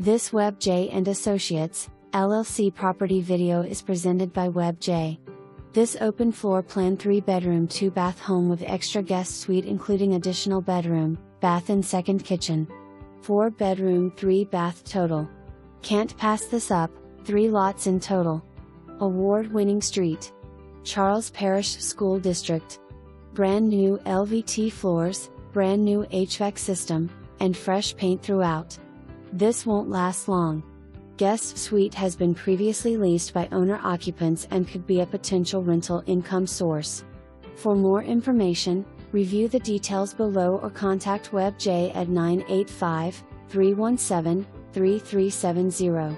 This Webb Jay Associates, LLC property video is presented by Webb Jay. This open floor plan 3-bedroom 2-bath home with extra guest suite including additional bedroom, bath and second kitchen. 4-bedroom 3-bath total. Can't pass this up, 3 lots in total. Award-winning street. Charles Parish School District. Brand new LVT floors, brand new HVAC system, and fresh paint throughout. This won't last long. Guest suite has been previously leased by owner-occupants and could be a potential rental income source. For more information, review the details below or contact Webb Jay at 985-317-3370.